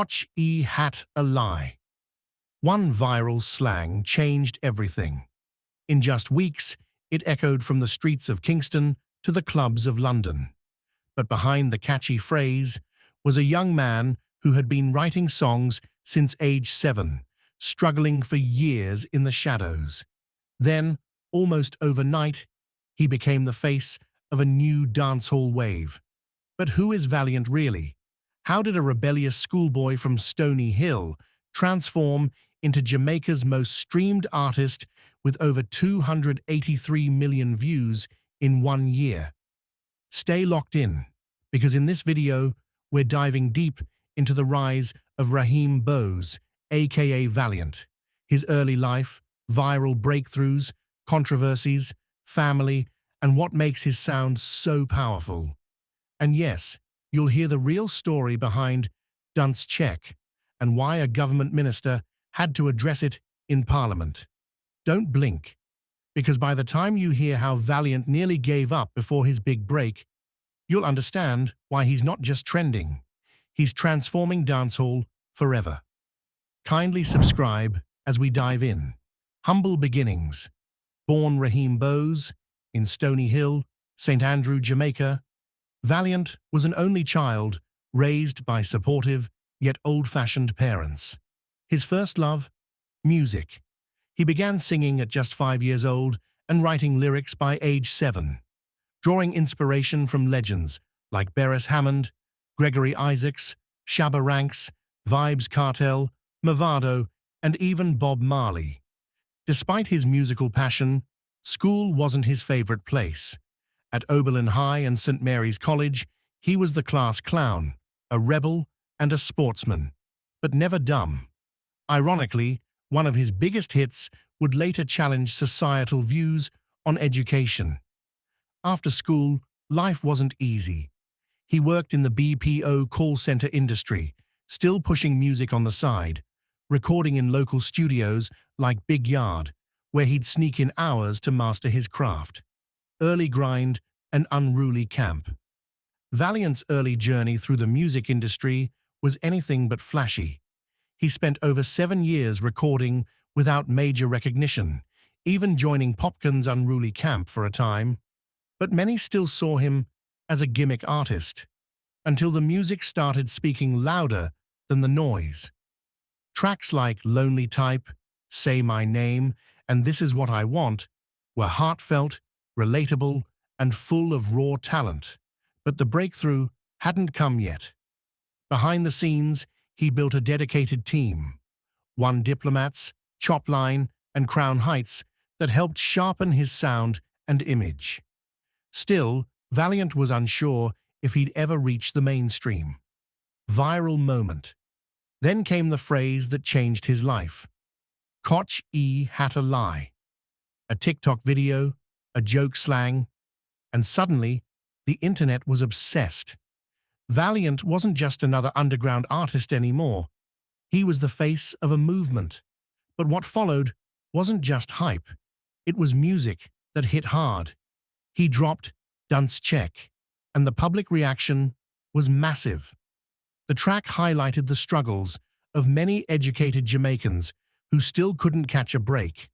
Koch hat a lie. One viral slang changed everything. In just weeks, it echoed from the streets of Kingston to the clubs of London. But behind the catchy phrase was a young man who had been writing songs since age 7, struggling for years in the shadows. Then, almost overnight, he became the face of a new dancehall wave. But who is Valiant really? How did a rebellious schoolboy from Stony Hill transform into Jamaica's most streamed artist with over 283 million views in 1 year? Stay locked in, because in this video, we're diving deep into the rise of Raheem Bowes, aka Valiant, his early life, viral breakthroughs, controversies, family, and what makes his sound so powerful. And yes, you'll hear the real story behind Dunce Check and why a government minister had to address it in Parliament. Don't blink, because by the time you hear how Valiant nearly gave up before his big break, you'll understand why he's not just trending. He's transforming dancehall forever. Kindly subscribe as we dive in. Humble beginnings. Born Raheem Bowes in Stony Hill, St. Andrew, Jamaica, Valiant was an only child raised by supportive yet old-fashioned parents. His first love? Music. He began singing at just 5 years old and writing lyrics by age 7, drawing inspiration from legends like Beres Hammond, Gregory Isaacs, Shabba Ranks, Vybz Kartel, Mavado, and even Bob Marley. Despite his musical passion, school wasn't his favorite place. At Oberlin High and St. Mary's College, he was the class clown, a rebel and a sportsman, but never dumb. Ironically, one of his biggest hits would later challenge societal views on education. After school, life wasn't easy. He worked in the BPO call center industry, still pushing music on the side, recording in local studios like Big Yard, where he'd sneak in hours to master his craft. Early grind and unruly camp. Valiant's early journey through the music industry was anything but flashy. He spent over 7 years recording without major recognition, even joining Popkin's unruly camp for a time. But many still saw him as a gimmick artist, until the music started speaking louder than the noise. Tracks like Lonely Type, Say My Name, and This Is What I Want were heartfelt, relatable, and full of raw talent. But the breakthrough hadn't come yet. Behind the scenes, he built a dedicated team, One Diplomats, Chopline, and Crown Heights, that helped sharpen his sound and image. Still, Valiant was unsure if he'd ever reach the mainstream. Viral moment. Then came the phrase that changed his life. Koch hat a lie. A TikTok video, a joke slang, and suddenly, the internet was obsessed. Valiant wasn't just another underground artist anymore. He was the face of a movement. But what followed wasn't just hype. It was music that hit hard. He dropped Dunce Check, and the public reaction was massive. The track highlighted the struggles of many educated Jamaicans who still couldn't catch a break.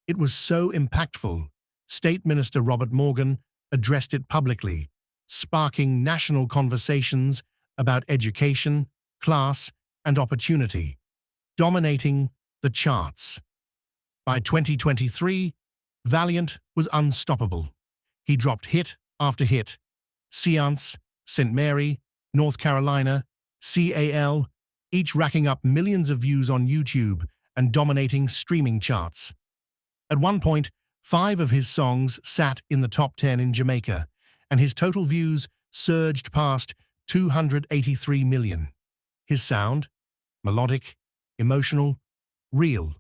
It was so impactful, State Minister Robert Morgan addressed it publicly, sparking national conversations about education, class, and opportunity, dominating the charts. By 2023, Valiant was unstoppable. He dropped hit after hit. Seance, St. Mary, North Carolina, CAL, each racking up millions of views on YouTube and dominating streaming charts. At one point, 5 of his songs sat in the top 10 in Jamaica, and his total views surged past 283 million. His sound? Melodic, emotional, real.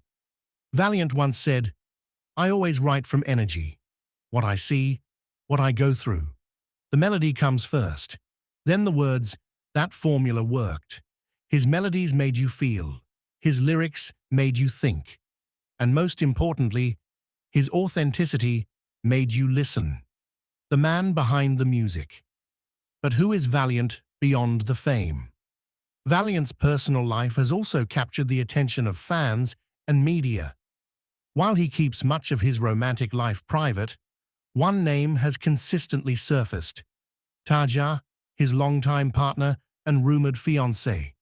Valiant once said, "I always write from energy. What I see, what I go through. The melody comes first. Then the words. That formula worked. His melodies made you feel. His lyrics made you think. And most importantly, his authenticity made you listen." The man behind the music. But who is Valiant beyond the fame? Valiant's personal life has also captured the attention of fans and media. While he keeps much of his romantic life private, one name has consistently surfaced: Tajah, his longtime partner and rumored fiancée.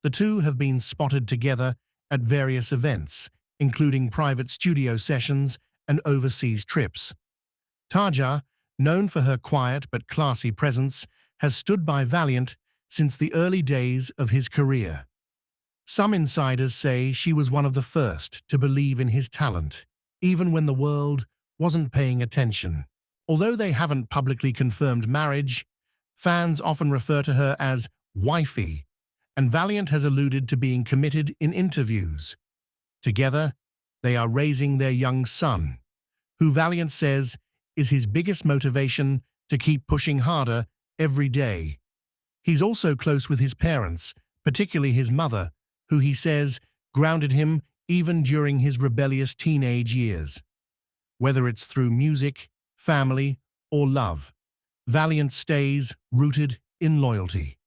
The two have been spotted together at various events, including private studio sessions and overseas trips. Tajah, known for her quiet but classy presence, has stood by Valiant since the early days of his career. Some insiders say she was one of the first to believe in his talent, even when the world wasn't paying attention. Although they haven't publicly confirmed marriage, fans often refer to her as wifey, and Valiant has alluded to being committed in interviews. Together, they are raising their young son, who Valiant says is his biggest motivation to keep pushing harder every day. He's also close with his parents, particularly his mother, who he says grounded him even during his rebellious teenage years. Whether it's through music, family, or love, Valiant stays rooted in loyalty.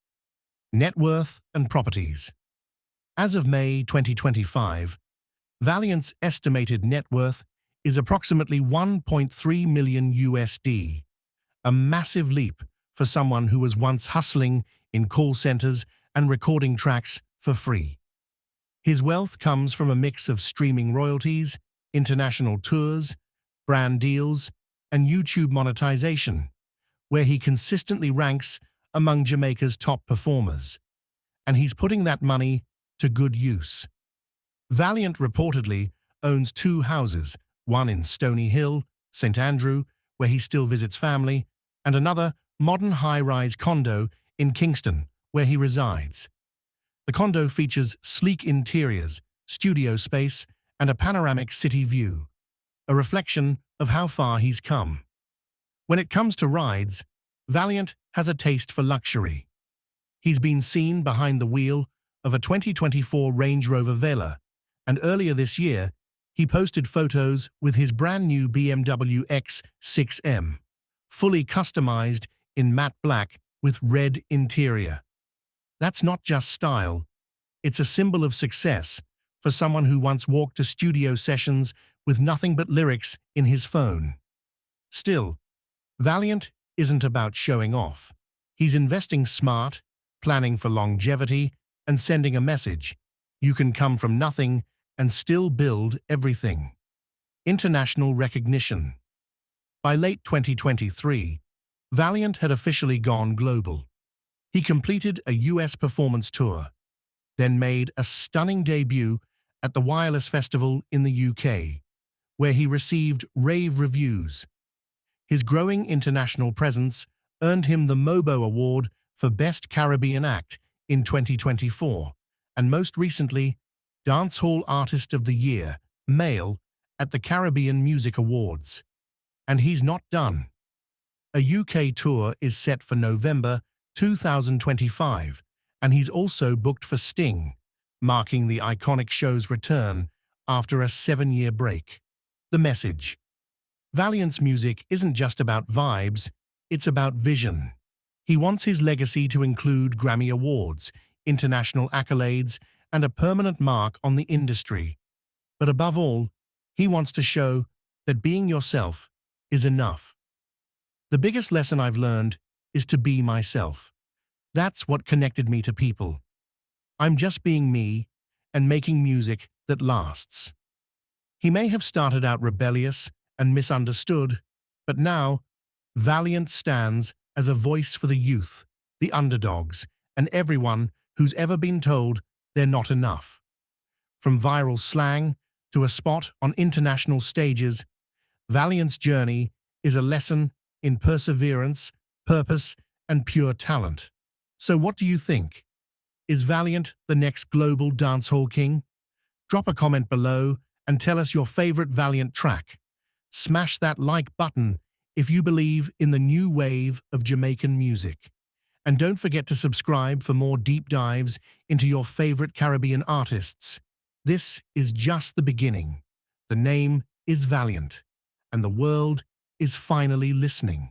Net worth and properties. As of May 2025, Valiant's estimated net worth is approximately 1.3 million USD, a massive leap for someone who was once hustling in call centers and recording tracks for free. His wealth comes from a mix of streaming royalties, international tours, brand deals, and YouTube monetization, where he consistently ranks among Jamaica's top performers. And he's putting that money to good use. Valiant reportedly owns 2 houses, one in Stony Hill, St. Andrew, where he still visits family, and another modern high-rise condo in Kingston, where he resides. The condo features sleek interiors, studio space, and a panoramic city view, a reflection of how far he's come. When it comes to rides, Valiant has a taste for luxury. He's been seen behind the wheel of a 2024 Range Rover Vela, and earlier this year, he posted photos with his brand new BMW X6M, fully customized in matte black with red interior. That's not just style, it's a symbol of success for someone who once walked to studio sessions with nothing but lyrics in his phone. Still, Valiant isn't about showing off. He's investing smart, planning for longevity, and sending a message: you can come from nothing and still build everything. International recognition. By late 2023, Valiant had officially gone global. He completed a US performance tour, then made a stunning debut at the Wireless Festival in the UK, where he received rave reviews. His growing international presence earned him the MOBO Award for Best Caribbean Act in 2024, and most recently, Dancehall Artist of the Year, Male, at the Caribbean Music Awards. And he's not done. A UK tour is set for November 2025, and he's also booked for Sting, marking the iconic show's return after a 7-year break. The message. Valiant's music isn't just about vibes, it's about vision. He wants his legacy to include Grammy Awards, international accolades, and a permanent mark on the industry. But above all, he wants to show that being yourself is enough. The biggest lesson I've learned is to be myself. That's what connected me to people. I'm just being me and making music that lasts. He may have started out rebellious and misunderstood, but now Valiant stands as a voice for the youth, the underdogs, and everyone who's ever been told they're not enough. From viral slang to a spot on international stages, Valiant's journey is a lesson in perseverance, purpose, and pure talent. So what do you think? Is Valiant the next global dancehall king? Drop a comment below and tell us your favorite Valiant track. Smash that like button if you believe in the new wave of Jamaican music. And don't forget to subscribe for more deep dives into your favorite Caribbean artists. This is just the beginning. The name is Valiant, and the world is finally listening.